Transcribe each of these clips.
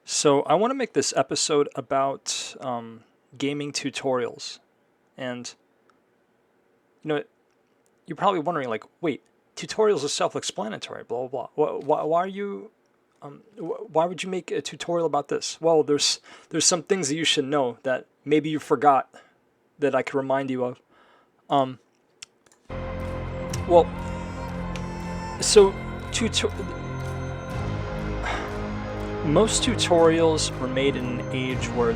So I want to make this episode about gaming tutorials, and you know, you're probably wondering, like, wait, tutorials are self-explanatory, blah blah blah. Why are you? Why would you make a tutorial about this? Well, there's some things that you should know that maybe you forgot that I could remind you of. Um, well, so tutor most tutorials were made in an age where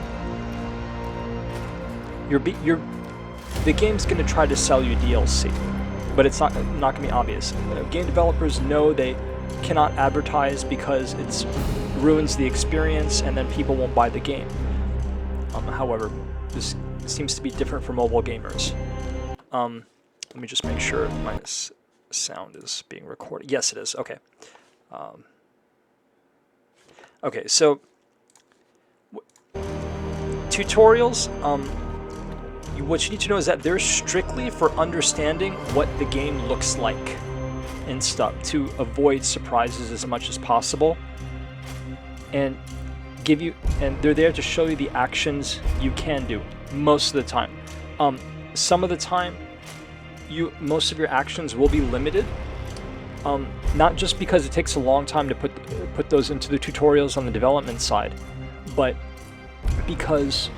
the game's going to try to sell you DLC, but it's not going to be obvious. Game developers know they cannot advertise because it ruins the experience, and then people won't buy the game. However, this seems to be different for mobile gamers. Let me just make sure my sound is being recorded. Yes, it is. Okay. Okay, so tutorials, what you need to know is that they're strictly for understanding what the game looks like and stuff, to avoid surprises as much as possible, and they're there to show you the actions you can do most of the time. Some of the time, most of your actions will be limited. Not just because it takes a long time to put those into the tutorials on the development side, but because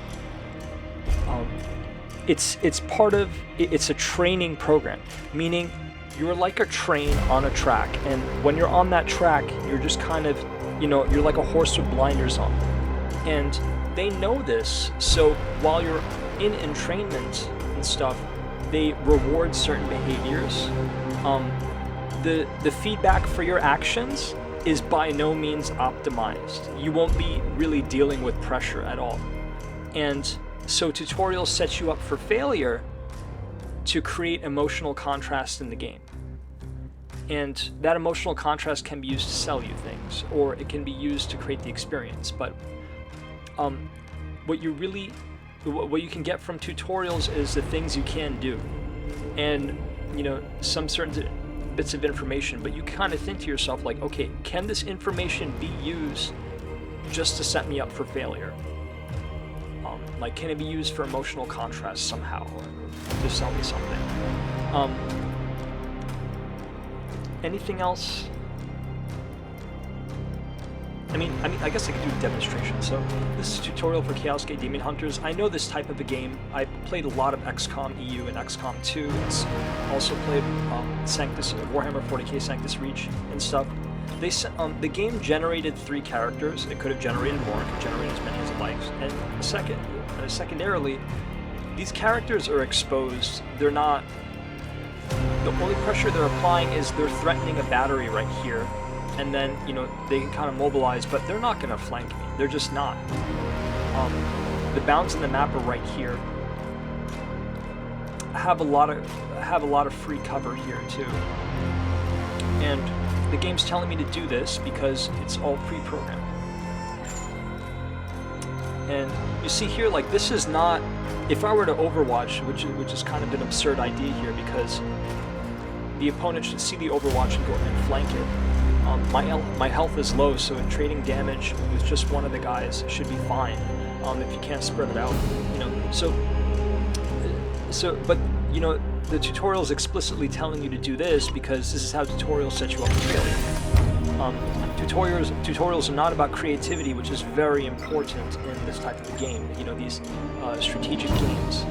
it's part of it's a training program, meaning you're like a train on a track, and when you're on that track, you're just kind of, you're like a horse with blinders on, and they know this. So while you're in entrainment and stuff, they reward certain behaviors. The feedback for your actions is by no means optimized. You won't be really dealing with pressure at all. And so tutorials set you up for failure to create emotional contrast in the game. And that emotional contrast can be used to sell you things, or it can be used to create the experience. But what you can get from tutorials is the things you can do. And, some certain bits of information, but you kind of think to yourself, like, okay, can this information be used just to set me up for failure? Like, can it be used for emotional contrast somehow, or to sell me something? Anything else? I guess I could do a demonstration. So this is a tutorial for Chaos Gate Demon Hunters. I know this type of a game. I played a lot of XCOM EU and XCOM 2. It's also played Sanctus, Warhammer 40k Sanctus Reach and stuff. The game generated 3 characters. It could have generated more. It could generate as many as it likes. And secondarily, these characters are exposed. They're not. The only pressure they're applying is they're threatening a battery right here. And then, they can kind of mobilize, but they're not going to flank me. They're just not. The bounds in the map are right here. I have a lot of free cover here too. And the game's telling me to do this because it's all pre-programmed. And you see here, like, this is not. If I were to Overwatch, which is kind of an absurd idea here, because the opponent should see the Overwatch and go and flank it. My health is low, so in trading damage with just one of the guys should be fine. If you can't spread it out, but the tutorial is explicitly telling you to do this because this is how tutorials set you up for failure. Tutorials are not about creativity, which is very important in this type of a game. These strategic games.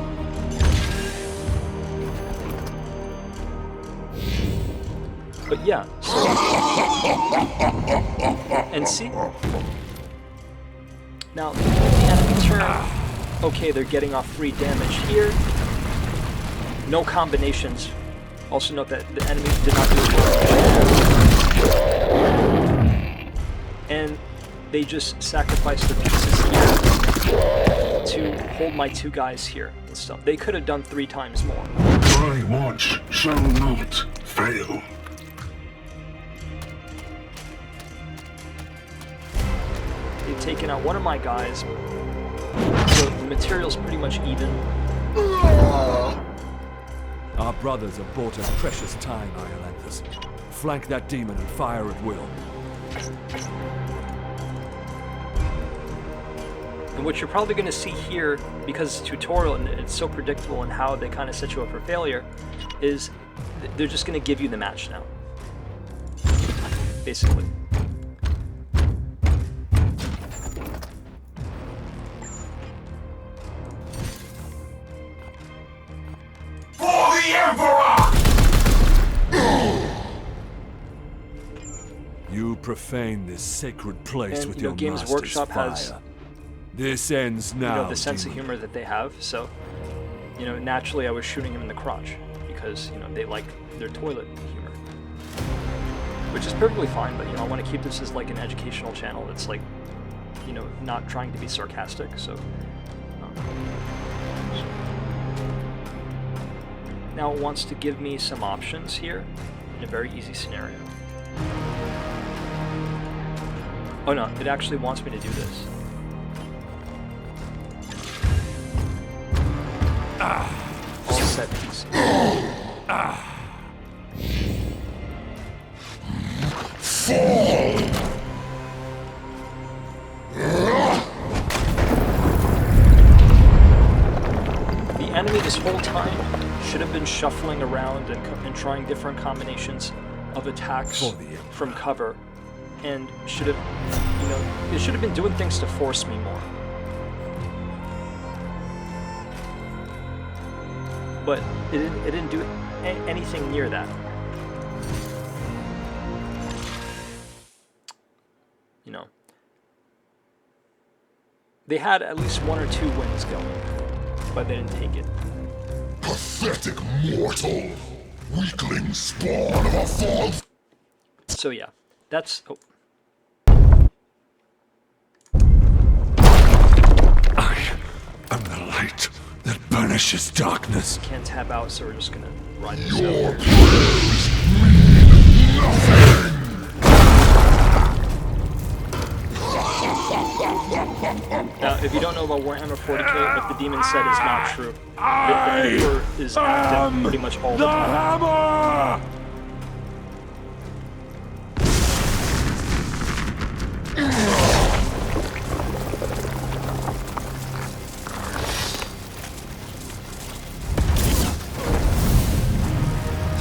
But yeah, so, and see, now if the enemy turn, okay, they're getting off free damage here. No combinations. Also note that the enemy did not do it. And they just sacrificed their pieces here to hold my 2 guys here and stuff. They could have done 3 times more. My watch shall not fail. They've taken out one of my guys, so the material's pretty much even. Our brothers have bought us precious time, Iolanthus. Flank that demon and fire at will. And what you're probably going to see here, because it's tutorial and it's so predictable in how they kind of set you up for failure, is they're just going to give you the match now. Basically. For the Emperor! You profane this sacred place And, with you know, your Games master's Workshop fire. has, This ends now. you know, the sense of demon. humor that they have. So, you know, naturally I was shooting him in the crotch because, you know, they like their toilet humor, which is perfectly fine. But, you know, I want to keep this as like an educational channel that's like, you know, not trying to be sarcastic. So now it wants to give me some options here in a very easy scenario. Oh no, it actually wants me to do this. All settings. The enemy this whole time should have been shuffling around and trying different combinations of attacks from cover, and should have, you know, it should have been doing things to force me more. But it didn't do anything near that. You know, they had at least 1 or 2 wins going, but they didn't take it. Pathetic mortal! Weakling spawn of a false... So yeah, that's... Oh. I am the light that banishes darkness. Can't tap out, so we're just gonna ride this Your out. prayers mean nothing! Now, if you don't know about Warhammer 40k, what the demon said is not true. The Emperor is active pretty much all the time. Hammer!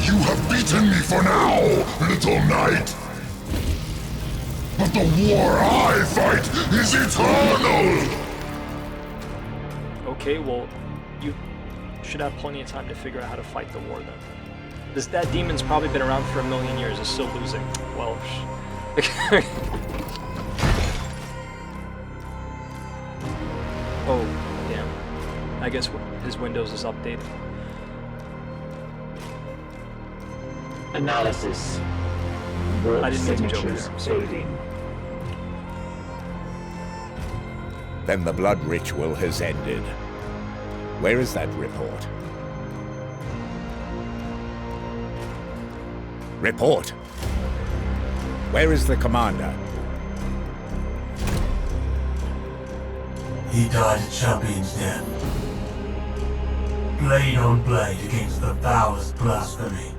You have beaten me for now, little knight! But the war I fight is eternal! Okay, well, you should have plenty of time to figure out how to fight the war then. That demon's probably been around for 1,000,000 years, is still losing. Well, oh, damn. I guess his Windows is updated. Analysis. I didn't mean to joke Signatures there, so- fading. Then the blood ritual has ended. Where is that report? Report! Where is the commander? He died at Champion's Den. Blade on blade against the foulest blasphemy.